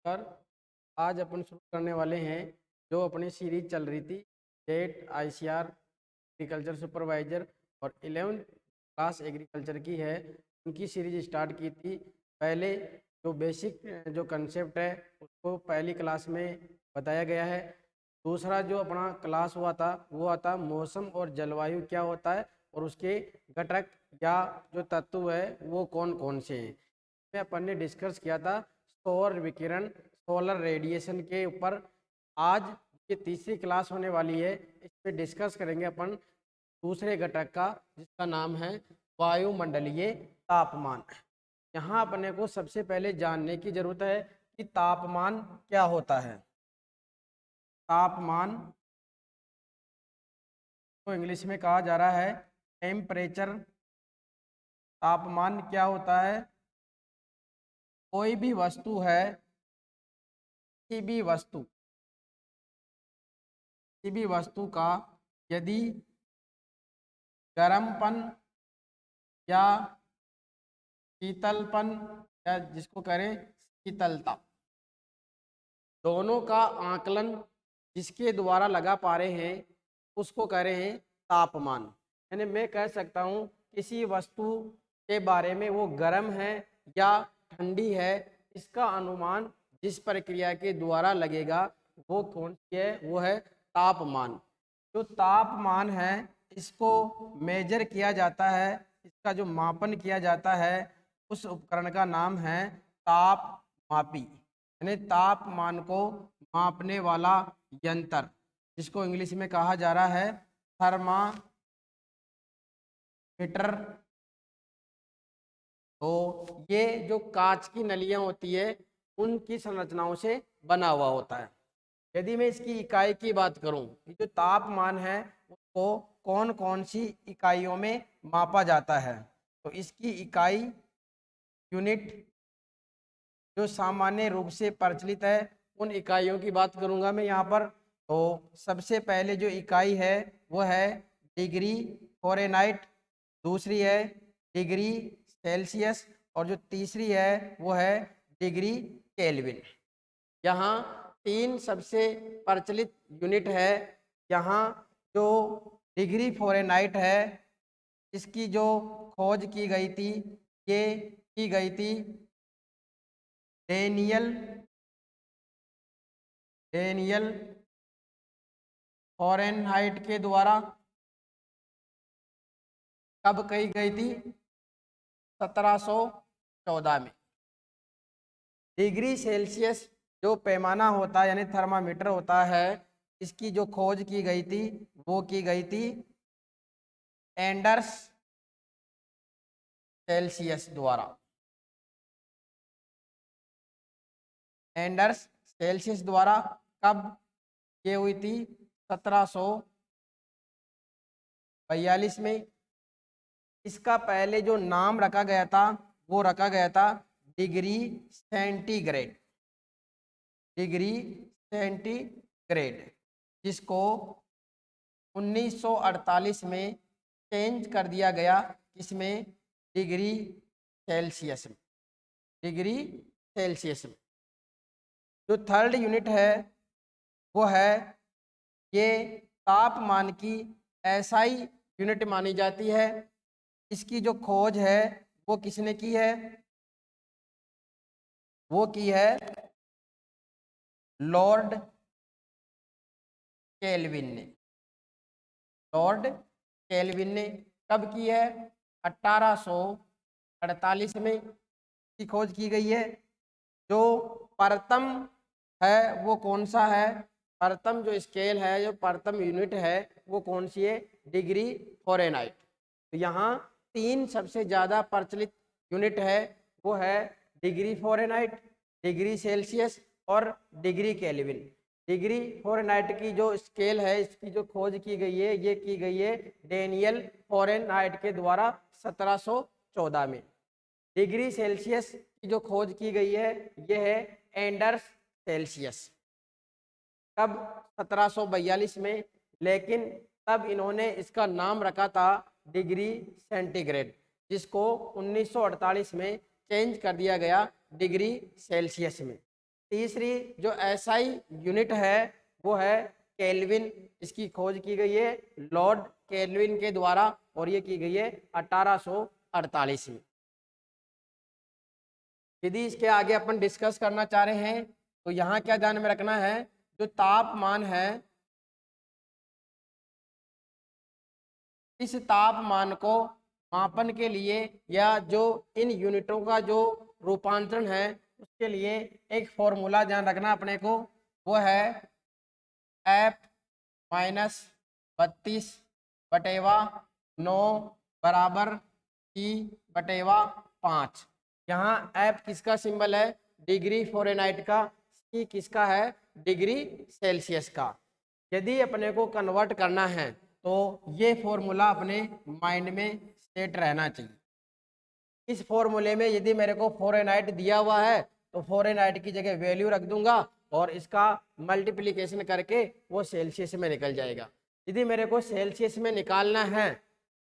कर आज अपन शुरू करने वाले हैं जो अपनी सीरीज चल रही थी जेट आईसीआर एग्रीकल्चर सुपरवाइजर और 11th क्लास एग्रीकल्चर की है। उनकी सीरीज स्टार्ट की थी। पहले जो बेसिक जो कंसेप्ट है उसको पहली क्लास में बताया गया है। दूसरा जो अपना क्लास हुआ था वो आता मौसम और जलवायु क्या होता है और उसके घटक या जो तत्व है वो कौन कौन से हैं। में अपन ने डिस्कस किया था सौर विकिरण सोलर रेडिएशन के ऊपर। आज ये तीसरी क्लास होने वाली है, इस पे डिस्कस करेंगे अपन दूसरे घटक का जिसका नाम है वायुमंडलीय तापमान। यहाँ अपने को सबसे पहले जानने की जरूरत है कि तापमान क्या होता है। तापमान तो इंग्लिश में कहा जा रहा है टेम्परेचर। तापमान क्या होता है? कोई भी वस्तु है, किसी भी वस्तु का यदि गर्मपन या शीतलपन या जिसको करें शीतलता, दोनों का आकलन जिसके द्वारा लगा पा रहे हैं उसको कह रहे हैं तापमान। यानी मैं कह सकता हूँ किसी वस्तु के बारे में वो गर्म है या ठंडी है, इसका अनुमान जिस प्रक्रिया के द्वारा लगेगा वो कौन सी है? वो है तापमान। जो तापमान है इसको मेजर किया जाता है, इसका जो मापन किया जाता है उस उपकरण का नाम है तापमापी, यानी तापमान को मापने वाला यंत्र, जिसको इंग्लिश में कहा जा रहा है थर्मामीटर। तो ये जो कांच की नलियां होती है उनकी संरचनाओं से बना हुआ होता है। यदि मैं इसकी इकाई की बात करूं, जो तापमान है उसको कौन कौन सी इकाइयों में मापा जाता है, तो इसकी इकाई यूनिट जो सामान्य रूप से प्रचलित है उन इकाइयों की बात करूंगा मैं यहाँ पर। तो सबसे पहले जो इकाई है वो है डिग्री फ़ारेनहाइट, दूसरी है डिग्री सेल्सियस और जो तीसरी है वो है डिग्री केल्विन। यहाँ तीन सबसे प्रचलित यूनिट है। यहाँ जो डिग्री फ़ारेनहाइट है इसकी जो खोज की गई थी ये की गई थी डेनियल फ़ारेनहाइट के द्वारा। कब कही गई थी? 1714 में। डिग्री सेल्सियस जो पैमाना होता है यानी थर्मामीटर होता है, इसकी जो खोज की गई थी वो की गई थी एंडर्स सेल्सियस द्वारा। एंडर्स सेल्सियस द्वारा कब ये हुई थी? 1742 में। इसका पहले जो नाम रखा गया था वो रखा गया था डिग्री सेंटीग्रेड, डिग्री सेंटीग्रेड, जिसको 1948 में चेंज कर दिया गया। इसमें डिग्री सेल्सियस में, डिग्री सेल्सियस में। जो थर्ड यूनिट है वो है ये तापमान की एसआई यूनिट मानी जाती है। इसकी जो खोज है वो किसने की है? वो की है लॉर्ड केल्विन ने। लॉर्ड केल्विन ने कब की है? 1848 में की खोज की गई है। जो परतम है वो कौन सा है? परतम जो स्केल है, जो परतम यूनिट है वो कौन सी है? Degree Fahrenheit. तो यहाँ तीन सबसे ज़्यादा प्रचलित यूनिट है वो है डिग्री फ़ारेनहाइट, डिग्री सेल्सियस और डिग्री केल्विन। डिग्री फ़ारेनहाइट की जो स्केल है इसकी जो खोज की गई है ये की गई है डेनियल फ़ारेनहाइट के द्वारा 1714 में। डिग्री सेल्सियस की जो खोज की गई है ये है एंडर्स सेल्सियस। कब? 1742 में। लेकिन तब इन्होंने इसका नाम रखा था डिग्री सेंटीग्रेड, जिसको 1948 में चेंज कर दिया गया डिग्री सेल्सियस में। तीसरी जो एसआई यूनिट है वो है केल्विन, इसकी खोज की गई है लॉर्ड केल्विन के द्वारा और ये की गई है 1848 में। यदि इसके आगे अपन डिस्कस करना चाह रहे हैं तो यहाँ क्या ध्यान में रखना है, जो तापमान है इस तापमान को मापन के लिए या जो इन यूनिटों का जो रूपांतरण है उसके लिए एक फॉर्मूला ध्यान रखना अपने को, वो है F माइनस 32/9 बराबर E/5। यहाँ F किसका सिंबल है, डिग्री फ़ारेनहाइट का, C किसका है, डिग्री सेल्सियस का। यदि अपने को कन्वर्ट करना है तो ये फॉर्मूला अपने माइंड में सेट रहना चाहिए। इस फॉर्मूले में यदि मेरे को फ़ारेनहाइट दिया हुआ है तो फ़ारेनहाइट की जगह वैल्यू रख दूंगा और इसका मल्टीप्लिकेशन करके वो सेल्सियस में निकल जाएगा। यदि मेरे को सेल्सियस में निकालना है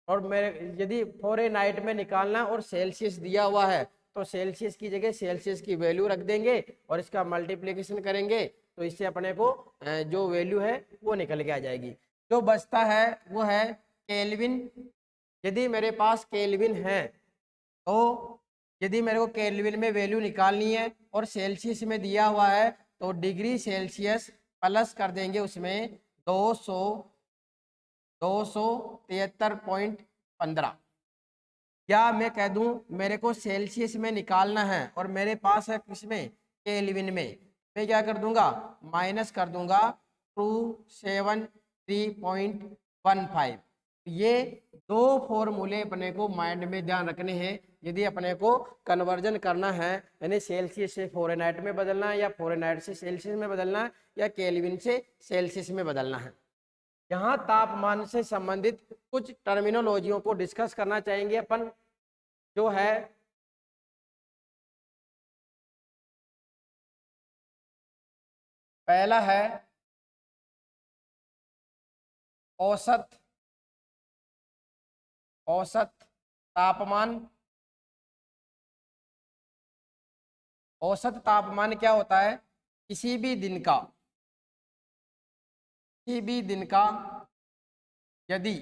और मेरे यदि फ़ारेनहाइट में निकालना और सेल्सियस दिया हुआ है तो सेल्सियस की जगह सेल्सियस की वैल्यू रख देंगे और इसका मल्टीप्लिकेशन करेंगे तो इससे अपने को जो वैल्यू है वो निकल के आ जाएगी। जो बचता है वो है केल्विन। यदि मेरे पास केल्विन है तो यदि मेरे को केल्विन में वैल्यू निकालनी है और सेल्सियस में दिया हुआ है तो डिग्री सेल्सियस प्लस कर देंगे उसमें 273.15। या मैं कह दूं मेरे को सेल्सियस में निकालना है और मेरे पास है किसमें, केल्विन में, मैं क्या कर दूंगा, माइनस कर दूंगा 273.15। ये दो फॉर्मूले अपने को माइंड में ध्यान रखने हैं यदि अपने को कन्वर्जन करना है, यानी सेल्सियस से फ़ारेनहाइट में बदलना है या फ़ारेनहाइट से सेल्सियस में बदलना है या केल्विन से सेल्सियस में बदलना है। यहाँ तापमान से संबंधित कुछ टर्मिनोलॉजियों को डिस्कस करना चाहेंगे अपन, जो है पहला है औसत तापमान। औसत तापमान क्या होता है, किसी भी दिन का यदि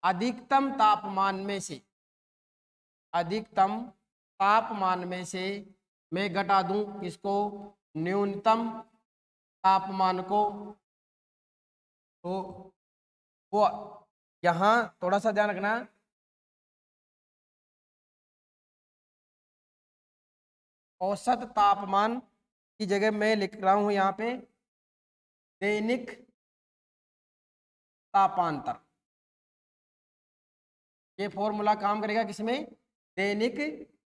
अधिकतम तापमान में से मैं घटा दूं किसको, न्यूनतम तापमान को, तो वो यहाँ थोड़ा सा ध्यान रखना, औसत तापमान की जगह मैं लिख रहा हूं यहाँ पे दैनिक तापांतर। ये फॉर्मूला काम करेगा किसमें, दैनिक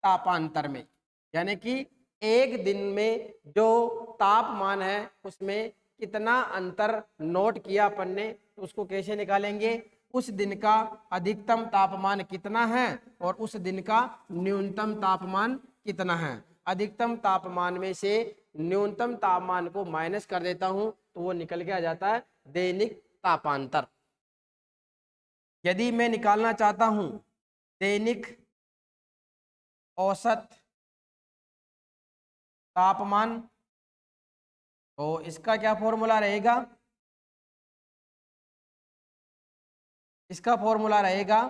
तापांतर में, यानी कि एक दिन में जो तापमान है उसमें कितना अंतर नोट किया अपन ने, तो उसको कैसे निकालेंगे, उस दिन का अधिकतम तापमान कितना है और उस दिन का न्यूनतम तापमान कितना है। अधिकतम तापमान में से न्यूनतम तापमान को माइनस कर देता हूं तो वो निकल के आ जाता है दैनिक तापांतर। यदि मैं निकालना चाहता हूं दैनिक औसत तापमान तो इसका क्या फॉर्मूला रहेगा, इसका फॉर्मूला रहेगा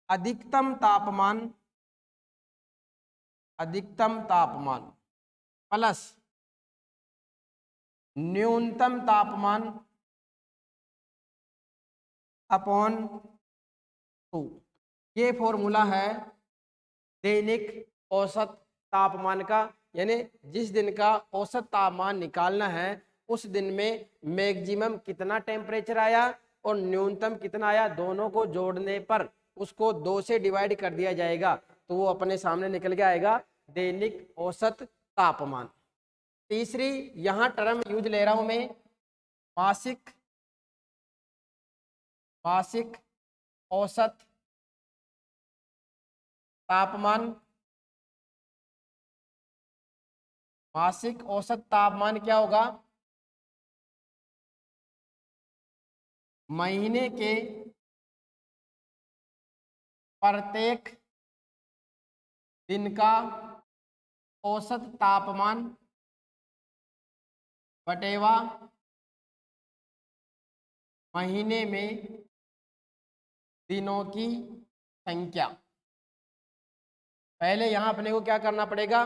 अधिकतम तापमान प्लस न्यूनतम तापमान अपॉन 2। ये फॉर्मूला है दैनिक औसत तापमान का, यानी जिस दिन का औसत तापमान निकालना है उस दिन में मैक्सिमम कितना टेम्परेचर आया और न्यूनतम कितना आया, दोनों को जोड़ने पर उसको 2 से डिवाइड कर दिया जाएगा तो वो अपने सामने निकल के आएगा दैनिक औसत तापमान। तीसरी यहाँ टर्म यूज ले रहा हूं मैं मासिक औसत तापमान। मासिक औसत तापमान क्या होगा, महीने के प्रत्येक दिन का औसत तापमान बटेवा महीने में दिनों की संख्या। पहले यहाँ अपने को क्या करना पड़ेगा,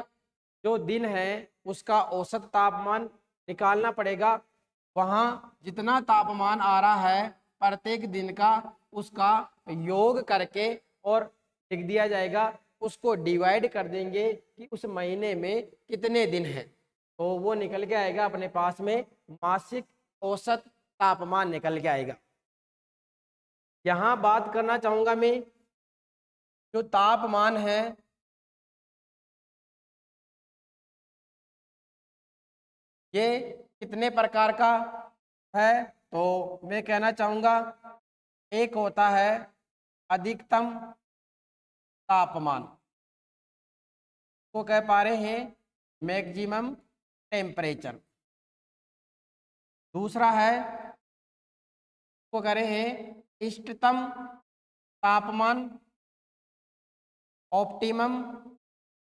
जो दिन है उसका औसत तापमान निकालना पड़ेगा। वहाँ जितना तापमान आ रहा है प्रत्येक दिन का, उसका योग करके और लिख दिया जाएगा। उसको डिवाइड कर देंगे कि उस महीने में कितने दिन हैं, तो वो निकल के आएगा अपने पास में मासिक औसत तापमान निकल के आएगा। यहाँ बात करना चाहूँगा मैं, जो तापमान है ये कितने प्रकार का है, तो मैं कहना चाहूँगा एक होता है अधिकतम तापमान, को कह पा रहे हैं मैक्सिमम टेम्परेचर। दूसरा है, को कह रहे हैं इष्टतम तापमान, ऑप्टिमम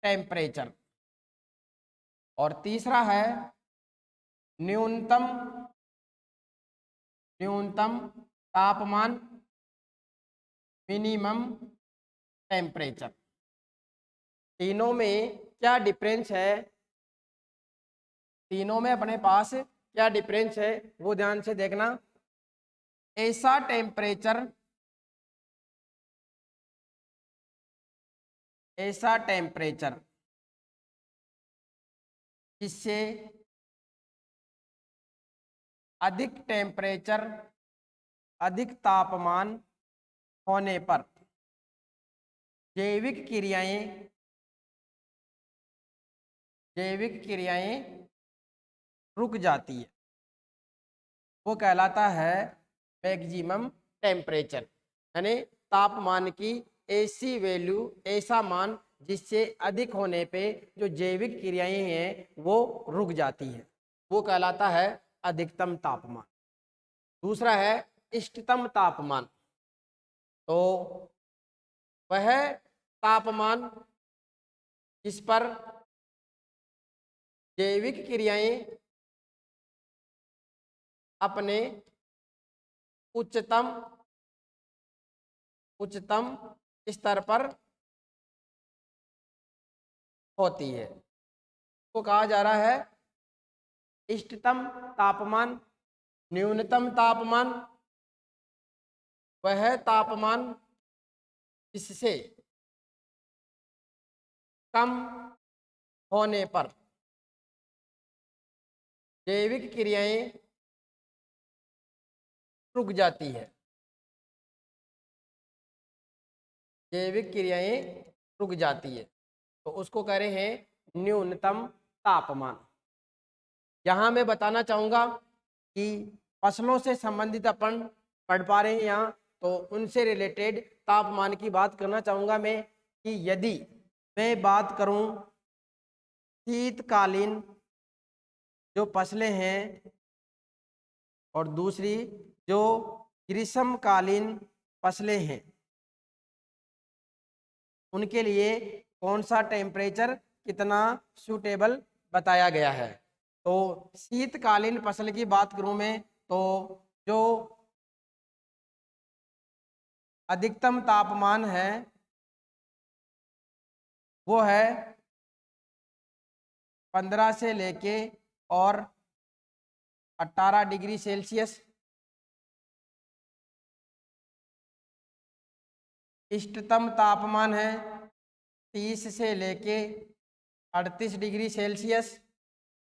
टेम्परेचर। और तीसरा है न्यूनतम तापमान, मिनिमम टेम्परेचर। तीनों में क्या डिफरेंस है, तीनों में अपने पास क्या डिफरेंस है वो ध्यान से देखना। ऐसा टेम्परेचर जिससे अधिक तापमान होने पर जैविक क्रियाएं रुक जाती है, वो कहलाता है मैक्सिमम टेम्परेचर। यानी तापमान की ऐसी वैल्यू, ऐसा मान जिससे अधिक होने पे जो जैविक क्रियाएं हैं वो रुक जाती है, वो कहलाता है अधिकतम तापमान। दूसरा है इष्टतम तापमान, तो वह तापमान जिस पर जैविक क्रियाएं अपने उच्चतम स्तर पर होती है, तो कहा जा रहा है इष्टतम तापमान। न्यूनतम तापमान वह तापमान जिससे कम होने पर जैविक क्रियाएं रुक जाती है, तो उसको कह रहे हैं न्यूनतम तापमान। यहाँ मैं बताना चाहूँगा कि फसलों से संबंधित अपन पढ़ पा रहे हैं यहाँ, तो उनसे रिलेटेड तापमान की बात करना चाहूँगा मैं कि यदि मैं बात करूँ शीतकालीन जो फसलें हैं और दूसरी जो ग्रीष्मकालीन फसलें हैं, उनके लिए कौन सा टेम्परेचर कितना सूटेबल बताया गया है। तो शीतकालीन फसल की बात करूं मैं, तो जो अधिकतम तापमान है वो है 15 से लेके और 18 डिग्री सेल्सियस। इष्टतम तापमान है 30 से लेके 38 डिग्री सेल्सियस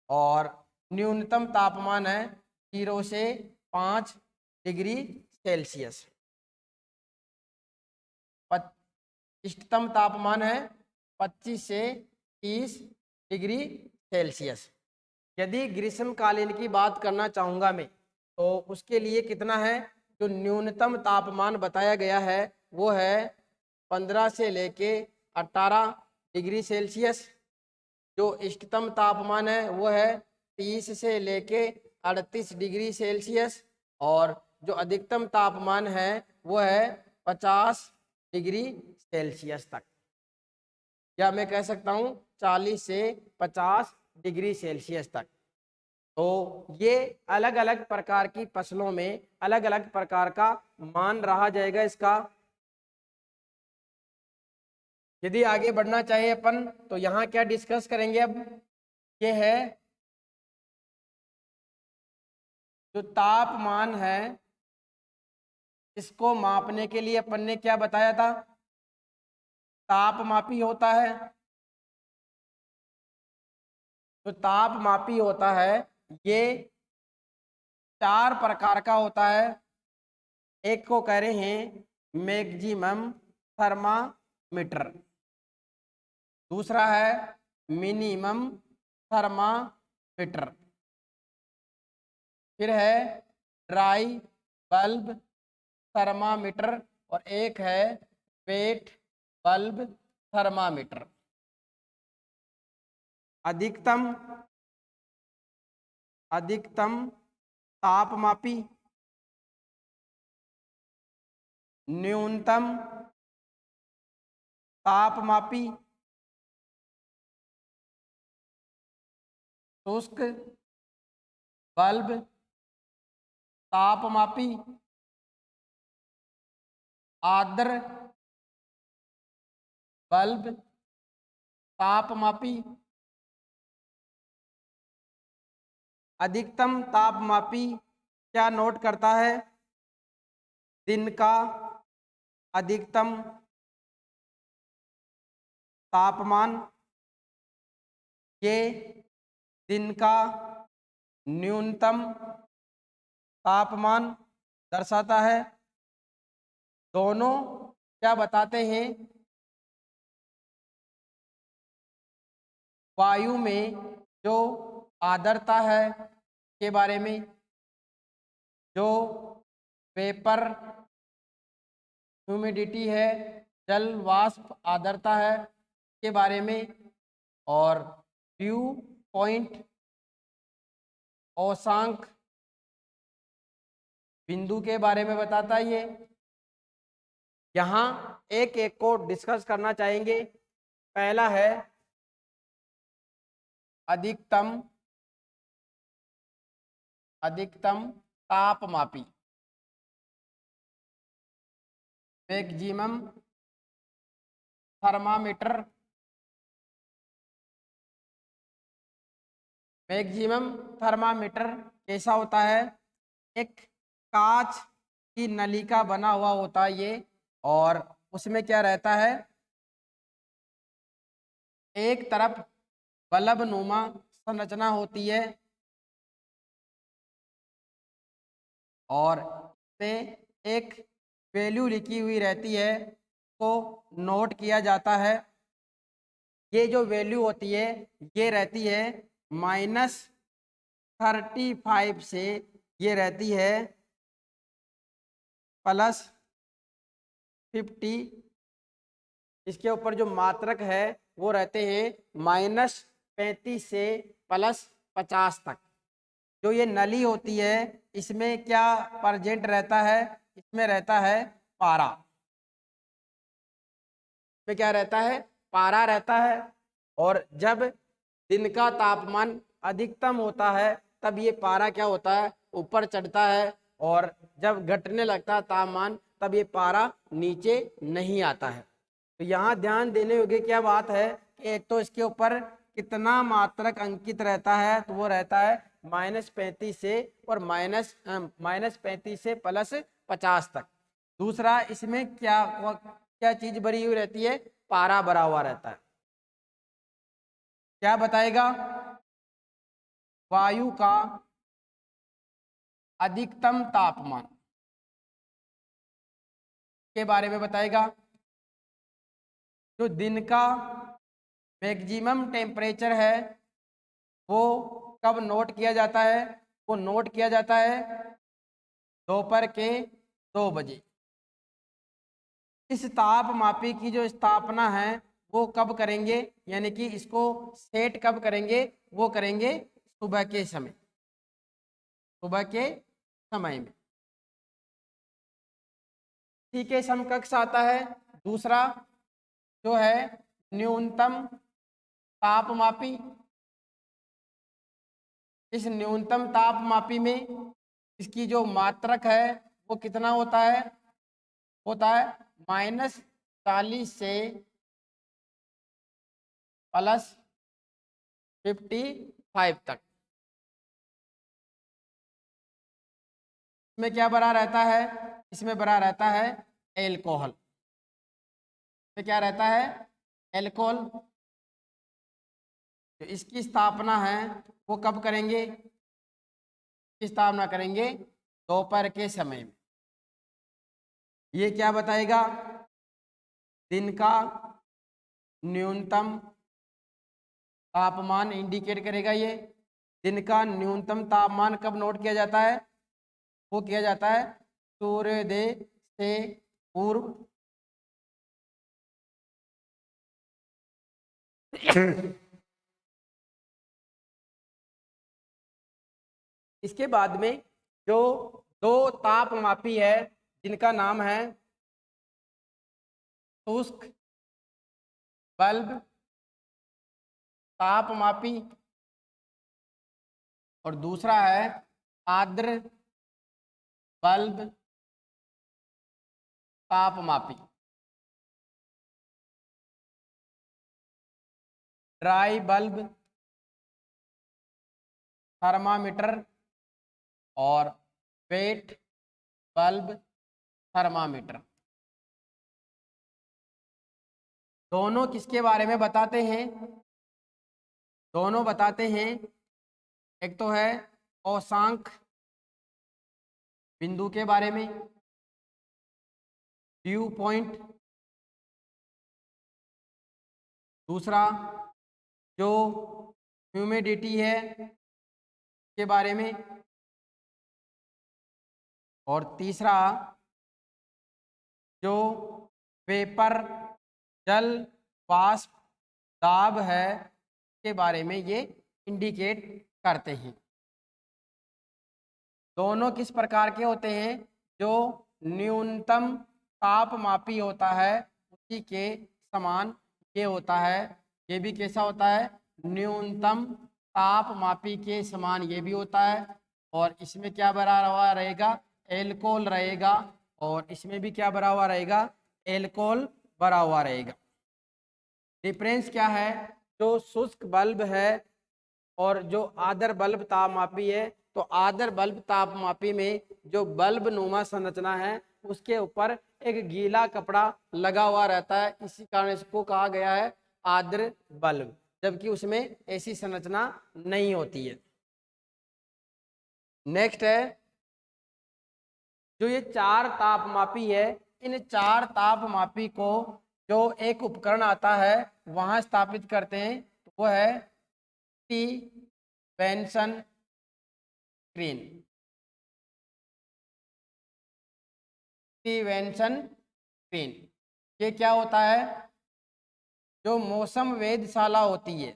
और न्यूनतम तापमान है 0 से 5 डिग्री सेल्सियस। इष्टतम तापमान है 25 से 30 डिग्री सेल्सियस। यदि ग्रीष्मकालीन की बात करना चाहूँगा मैं, तो उसके लिए कितना है, जो न्यूनतम तापमान बताया गया है वो है 15 से लेके 18 डिग्री सेल्सियस। जो इष्टतम तापमान है वो है 30 से लेके 38 डिग्री सेल्सियस और जो अधिकतम तापमान है वो है 50 डिग्री सेल्सियस तक, या मैं कह सकता हूँ 40 से 50 डिग्री सेल्सियस तक। तो ये अलग अलग प्रकार की फसलों में अलग अलग प्रकार का मान रहा जाएगा इसका। यदि आगे बढ़ना चाहिए अपन तो यहाँ क्या डिस्कस करेंगे अब, ये है जो तापमान है, इसको मापने के लिए अपन ने क्या बताया था, तापमापी होता है। जो तापमापी होता है ये 4 प्रकार का होता है। एक को कह रहे हैं मैक्सिमम थर्मामीटर, दूसरा है मिनिमम थर्मामीटर, फिर है ड्राई बल्ब थर्मामीटर और एक है वेट बल्ब थर्मामीटर। अधिकतम तापमापी, न्यूनतम तापमापी, शुष्क बल्ब तापमापी, आर्द्र बल्ब तापमापी। अधिकतम तापमापी क्या नोट करता है, दिन का अधिकतम तापमान, ये दिन का न्यूनतम तापमान दर्शाता है। दोनों क्या बताते हैं, वायु में जो आर्द्रता है के बारे में, जो वेपर ह्यूमिडिटी है, जल वाष्प आर्द्रता है के बारे में, और ड्यू पॉइंट औशांक बिंदु के बारे में बताता है ये। यहाँ एक एक को डिस्कस करना चाहेंगे। पहला है अधिकतम तापमापी, मैक्सिमम थर्मामीटर। मैक्सिमम थर्मामीटर कैसा होता है, एक कांच की नली का बना हुआ होता है ये, और उसमें क्या रहता है, एक तरफ बल्ब नुमा संरचना होती है और इसमें एक वैल्यू लिखी हुई रहती है, को नोट किया जाता है। ये जो वैल्यू होती है ये रहती है -35 से ये रहती है +50। इसके ऊपर जो मात्रक है वो रहते हैं -35 से +50 तक। जो ये नली होती है इसमें क्या प्रेजेंट रहता है, इसमें रहता है पारा। इसमें क्या रहता है, पारा रहता है। और जब दिन का तापमान अधिकतम होता है तब ये पारा क्या होता है, ऊपर चढ़ता है, और जब घटने लगता है तापमान तब ये पारा नीचे नहीं आता है। तो यहाँ ध्यान देने योग्य क्या बात है कि एक तो इसके ऊपर कितना मात्रक अंकित रहता है, तो वो रहता है -35 से और -35 से +50 तक। दूसरा इसमें क्या क्या चीज भरी हुई रहती है, पारा भरा हुआ रहता है। क्या बताएगा, वायु का अधिकतम तापमान के बारे में बताएगा। जो दिन का मैक्सिमम टेम्परेचर है वो कब नोट किया जाता है, वो नोट किया जाता है दोपहर के 2 बजे। इस तापमापी की जो स्थापना है वो कब करेंगे, यानी कि इसको सेट कब करेंगे, वो करेंगे सुबह के समय, सुबह के समय में। ठीक है, समकक्ष आता है दूसरा जो है न्यूनतम तापमापी, इस न्यूनतम तापमापी में इसकी जो मात्रक है वो कितना होता है -40 से +55 तक। इसमें क्या बना रहता है, इसमें बना रहता है एल्कोहल। इसमें क्या रहता है, एल्कोहल। तो इसकी स्थापना है वो कब करेंगे, इसकी स्थापना करेंगे दोपहर के समय में। ये क्या बताएगा, दिन का न्यूनतम तापमान इंडिकेट करेगा। ये दिन का न्यूनतम तापमान कब नोट किया जाता है, वो किया जाता है सूर्योदय से पूर्व इसके बाद में जो दो तापमापी है जिनका नाम है शुष्क बल्ब तापमापी और दूसरा है आर्द्र बल्ब तापमापी। ड्राई बल्ब थर्मामीटर और वेट बल्ब थर्मामीटर। दोनों किसके बारे में बताते हैं, दोनों बताते हैं, एक तो है औशांक बिंदु के बारे में, ड्यू पॉइंट, दूसरा जो ह्यूमिडिटी है के बारे में, और तीसरा जो वेपर जल वाष्प दाब है के बारे में ये इंडिकेट करते हैं। दोनों किस प्रकार के होते हैं, जो न्यूनतम तापमापी होता है उसी के समान ये होता है, ये भी कैसा होता है, न्यूनतम तापमापी के समान ये भी होता है। और इसमें क्या भरा हुआ रहेगा, एल्कोहल रहेगा, और इसमें भी क्या भरा हुआ रहेगा, एल्कोहल भरा हुआ रहेगा। डिफरेंस क्या है, जो शुष्क बल्ब है और जो आदर बल्ब तापमापी है, तो आदर बल्ब तापमापी में जो बल्ब नुमा संरचना है उसके ऊपर एक गीला कपड़ा लगा हुआ रहता है, इसी कारण इसको कहा गया है आर्द्र बल्ब, जबकि उसमें ऐसी संरचना नहीं होती है। नेक्स्ट है जो ये चार तापमापी है, इन चार तापमापी को जो एक उपकरण आता है वहां स्थापित करते हैं, तो वो है T Benson screen. T Benson screen ये क्या होता है, जो मौसम वेधशाला होती है,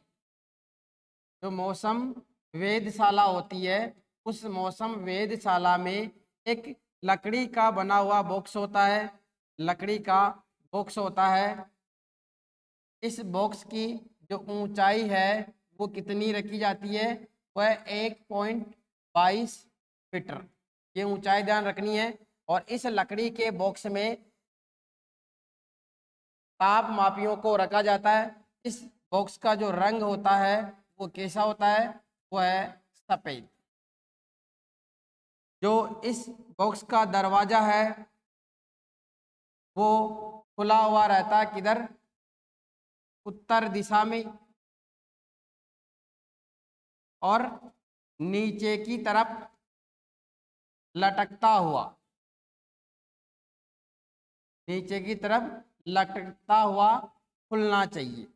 जो मौसम वेधशाला होती है, उस मौसम वेधशाला में एक लकड़ी का बना हुआ बॉक्स होता है, लकड़ी का बॉक्स होता है। इस बॉक्स की जो ऊंचाई है वो कितनी रखी जाती है, वह 1.22 मीटर, ये ऊंचाई ध्यान रखनी है। और इस लकड़ी के बॉक्स में तापमापियों को रखा जाता है। इस बॉक्स का जो रंग होता है वो कैसा होता है, वो है सफेद। जो इस बॉक्स का दरवाजा है वो खुला हुआ रहता है, किधर, उत्तर दिशा में, और नीचे की तरफ लटकता हुआ, नीचे की तरफ लटकता हुआ खुलना चाहिए।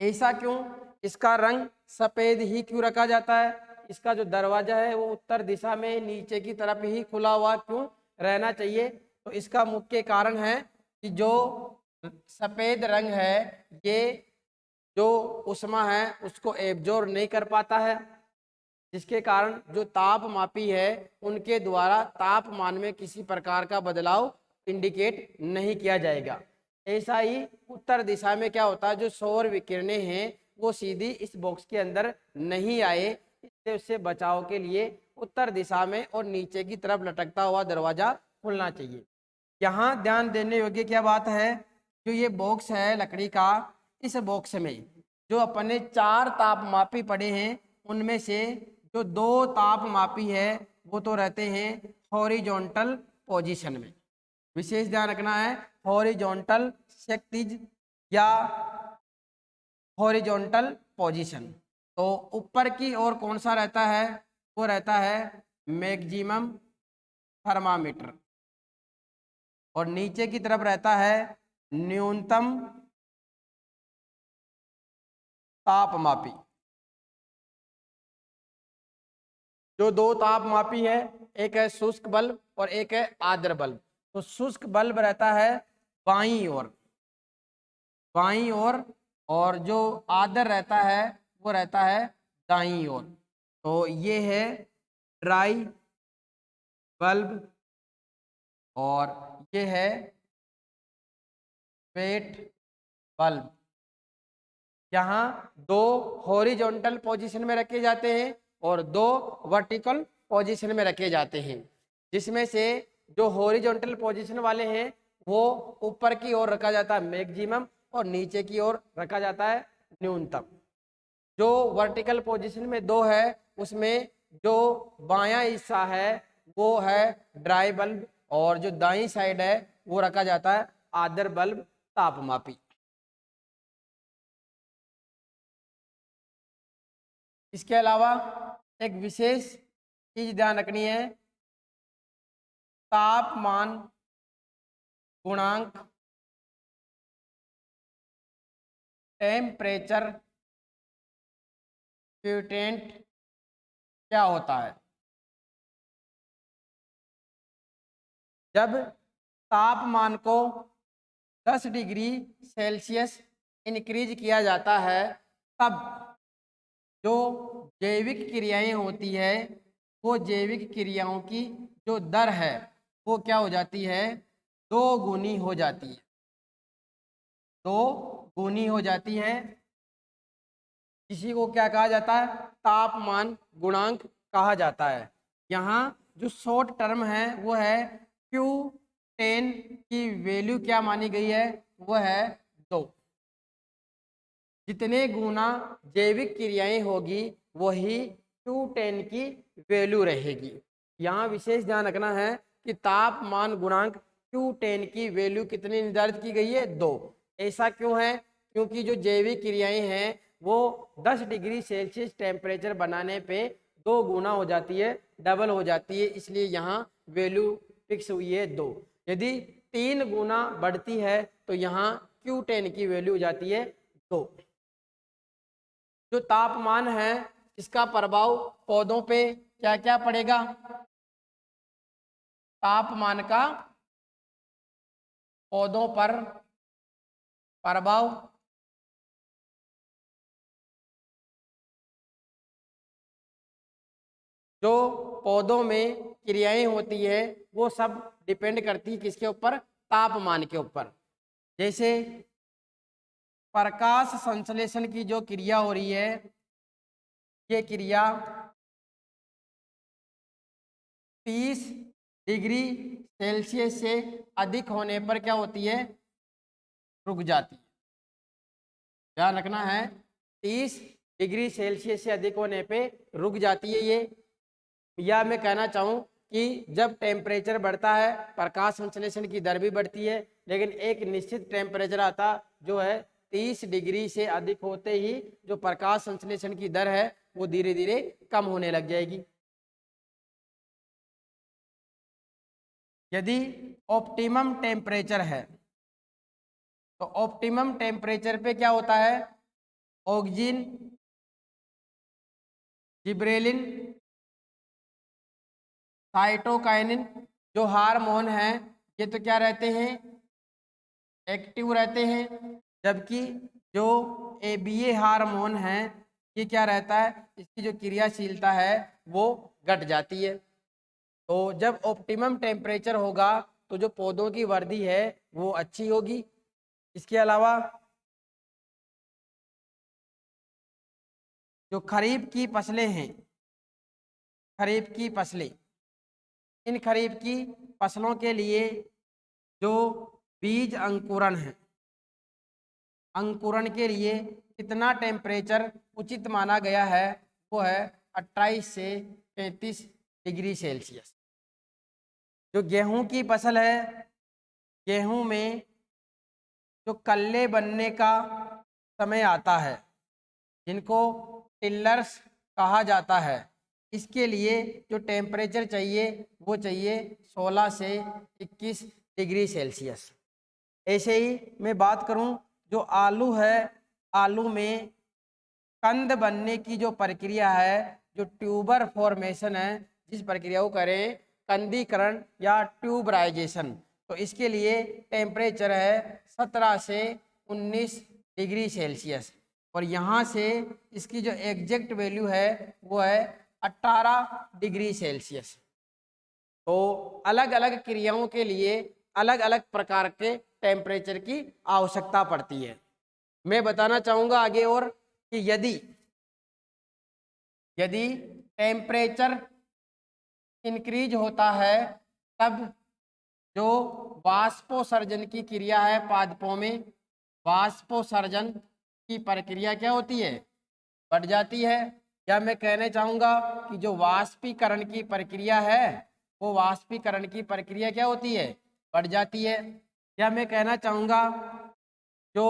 ऐसा क्यों, इसका रंग सफेद ही क्यों रखा जाता है, इसका जो दरवाजा है वो उत्तर दिशा में नीचे की तरफ ही खुला हुआ क्यों रहना चाहिए, तो इसका मुख्य कारण है कि जो सफेद रंग है ये जो उष्मा है उसको एब्जॉर्ब नहीं कर पाता है, जिसके कारण जो तापमापी है उनके द्वारा तापमान में किसी प्रकार का बदलाव इंडिकेट नहीं किया जाएगा। ऐसा ही उत्तर दिशा में क्या होता है, जो सौर विकिरणें हैं वो सीधी इस बॉक्स के अंदर नहीं आए, इससे उससे बचाव के लिए उत्तर दिशा में और नीचे की तरफ लटकता हुआ दरवाजा खुलना चाहिए। यहाँ ध्यान देने योग्य क्या बात है, जो ये बॉक्स है लकड़ी का, इस बॉक्स में जो अपने 4 तापमापी पड़े हैं उनमें से जो 2 तापमापी है वो तो रहते हैं हॉरिजॉन्टल पोजीशन में। विशेष ध्यान रखना है, हॉरिजॉन्टल क्षैतिज या हॉरिजॉन्टल पोजीशन। तो ऊपर की ओर कौन सा रहता है, वो रहता है मैक्सिमम थर्मामीटर, और नीचे की तरफ रहता है न्यूनतम तापमापी। जो 2 तापमापी है, एक है शुष्क बल्ब और एक है आर्द्र बल्ब। तो शुष्क बल्ब रहता है बाईं ओर, बाईं ओर, और जो आर्द्र रहता है वो रहता है दाईं ओर। तो ये है ड्राई बल्ब और ये है वेट बल्ब। यहाँ 2 हॉरिजॉन्टल पोजीशन में रखे जाते हैं और 2 वर्टिकल पोजीशन में रखे जाते हैं, जिसमें से जो हॉरिजॉन्टल पोजीशन वाले हैं वो ऊपर की ओर रखा जाता है मैक्सिमम और नीचे की ओर रखा जाता है न्यूनतम। जो वर्टिकल पोजीशन में 2 है उसमें जो बायां हिस्सा है वो है ड्राई बल्ब और जो दाईं साइड है वो रखा जाता है आर्द्र बल्ब तापमापी। इसके अलावा एक विशेष चीज ध्यान रखनी है, तापमान गुणांक टेम्परेचर क्वोटिएंट क्या होता है। जब तापमान को 10 डिग्री सेल्सियस इंक्रीज किया जाता है तब जो जैविक क्रियाएं होती है वो जैविक क्रियाओं की जो दर है वो क्या हो जाती है, 2 गुनी हो जाती है, 2 गुनी हो जाती है। इसी को क्या कहा जाता है, तापमान गुणांक कहा जाता है। यहाँ जो शॉर्ट टर्म है वो है Q10 की वैल्यू क्या मानी गई है, वो है 2। जितने गुना जैविक क्रियाएं होगी वही Q10 की वैल्यू रहेगी। यहाँ विशेष ध्यान रखना है कि तापमान गुणांक Q10 की वैल्यू कितनी निर्धारित की गई है, 2। ऐसा क्यों है, क्योंकि जो जैविक क्रियाएं हैं वो 10 डिग्री सेल्सियस टेम्परेचर बनाने पे 2 गुना हो जाती है, डबल हो जाती है, इसलिए यहाँ वैल्यू फिक्स हुई है 2। यदि 3 गुना बढ़ती है तो यहाँ Q10 की वैल्यू हो जाती है 2। जो तापमान है इसका प्रभाव पौधों पे क्या क्या पड़ेगा, तापमान का पौधों पर प्रभाव जो पौधों में क्रियाएं होती है वो सब डिपेंड करती है किसके ऊपर, तापमान के ऊपर। जैसे प्रकाश संश्लेषण की जो क्रिया हो रही है ये क्रिया 30 डिग्री सेल्सियस से अधिक होने पर क्या होती है, रुक जाती है। ध्यान रखना है, 30 डिग्री सेल्सियस से अधिक होने पे रुक जाती है ये। या मैं कहना चाहूँ कि जब टेम्परेचर बढ़ता है प्रकाश संश्लेषण की दर भी बढ़ती है, लेकिन एक निश्चित टेम्परेचर आता जो है 30 डिग्री से अधिक होते ही जो प्रकाश संश्लेषण की दर है वो धीरे धीरे कम होने लग जाएगी। यदि ऑप्टिमम टेम्परेचर है तो ऑप्टिमम टेम्परेचर पे क्या होता है, ऑक्सीजन, जिब्रेलिन, साइटोकाइनिन जो हार्मोन है ये तो क्या रहते हैं, एक्टिव रहते हैं, जबकि जो एबीए हार्मोन है ये क्या रहता है, इसकी जो क्रियाशीलता है वो घट जाती है। तो जब ऑप्टिमम टेम्परेचर होगा तो जो पौधों की वृद्धि है वो अच्छी होगी, इसके अलावा जो खरीफ की फसलें हैं, खरीफ की फसलें, इन खरीफ की फसलों के लिए जो बीज अंकुरण है, अंकुरण के लिए कितना टेम्परेचर उचित माना गया है, वो है 28 से 33 डिग्री सेल्सियस। जो गेहूं की फसल है, गेहूं में जो कल्ले बनने का समय आता है, जिनको टिल्लर्स कहा जाता है, इसके लिए जो टेम्परेचर चाहिए वो चाहिए 16 से 21 डिग्री सेल्सियस। ऐसे ही मैं बात करूं, जो आलू है, आलू में कंद बनने की जो प्रक्रिया है, जो ट्यूबर फॉर्मेशन है, जिस प्रक्रिया को करें कंदीकरण या ट्यूबराइजेशन, तो इसके लिए टेम्परेचर है 17 से 19 डिग्री सेल्सियस। और यहाँ से इसकी जो एग्जैक्ट वैल्यू है वो है 18 डिग्री सेल्सियस। तो अलग अलग क्रियाओं के लिए अलग अलग प्रकार के टेम्परेचर की आवश्यकता पड़ती है। मैं बताना चाहूँगा आगे और कि यदि टेम्परेचर इंक्रीज होता है, तब जो वाष्पोसर्जन की क्रिया है पादपों में, वाष्पोसर्जन की प्रक्रिया क्या होती है, बढ़ जाती है। या मैं कहना चाहूँगा कि जो वाष्पीकरण की प्रक्रिया है, वो वाष्पीकरण की प्रक्रिया क्या होती है, बढ़ जाती है। या मैं कहना चाहूँगा जो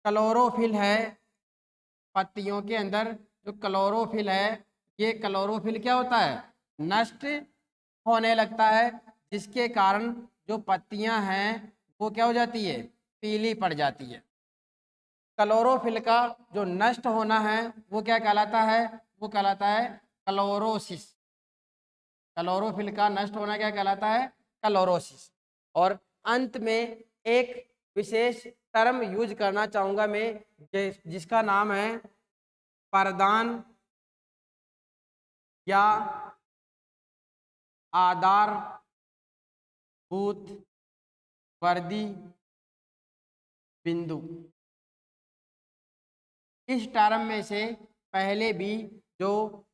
क्लोरोफिल है, पत्तियों के अंदर जो क्लोरोफिल है, ये क्लोरोफिल क्या होता है, नष्ट होने लगता है, जिसके कारण जो पत्तियां हैं वो क्या हो जाती है, पीली पड़ जाती है। क्लोरोफिल का जो नष्ट होना है वो क्या कहलाता है, वो कहलाता है क्लोरोसिस। क्लोरोफिल का नष्ट होना क्या कहलाता है, क्लोरोसिस। और अंत में एक विशेष टर्म यूज करना चाहूँगा मैं, जिसका नाम है प्रदान या आधारभूत वर्दी बिंदु। इस टर्म में से पहले भी जो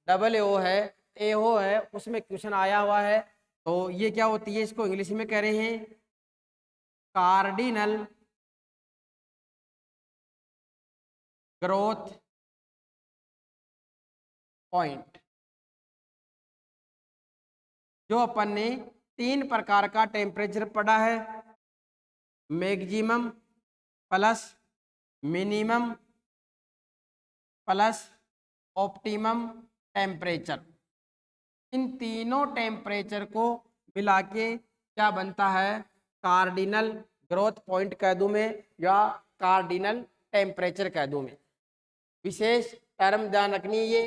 AA है, AO है, उसमें क्वेश्चन आया हुआ है। तो ये क्या होती है, इसको इंग्लिश में कह रहे हैं कार्डिनल ग्रोथ पॉइंट। जो अपन ने 3 प्रकार का टेम्परेचर पढ़ा है, maximum plus minimum plus optimum temperature. इन तीनों टेम्परेचर को मिला के क्या बनता है, कार्डिनल ग्रोथ पॉइंट कह दूं मैं, या कार्डिनल टेम्परेचर कह दूं मैं। विशेष टर्म ध्यान रखनी है ये।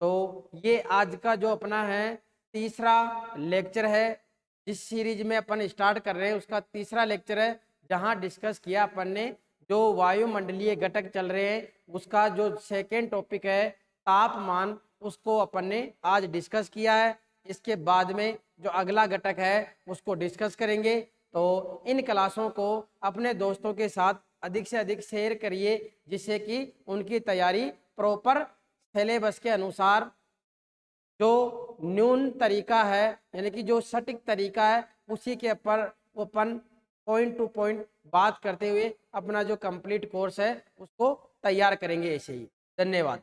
तो ये आज का जो अपना है तीसरा लेक्चर है, जिस सीरीज में अपन स्टार्ट कर रहे हैं उसका तीसरा लेक्चर है, जहां डिस्कस किया अपन ने जो वायुमंडलीय घटक चल रहे हैं उसका जो सेकेंड टॉपिक है तापमान, उसको अपन ने आज डिस्कस किया है। इसके बाद में जो अगला घटक है उसको डिस्कस करेंगे। तो इन क्लासों को अपने दोस्तों के साथ अधिक से अधिक शेयर करिए, जिससे कि उनकी तैयारी प्रॉपर सिलेबस के अनुसार जो न्यून तरीका है, यानी कि जो सटीक तरीका है, उसी के ऊपर अपन पॉइंट टू पॉइंट बात करते हुए अपना जो कंप्लीट कोर्स है उसको तैयार करेंगे। ऐसे ही धन्यवाद।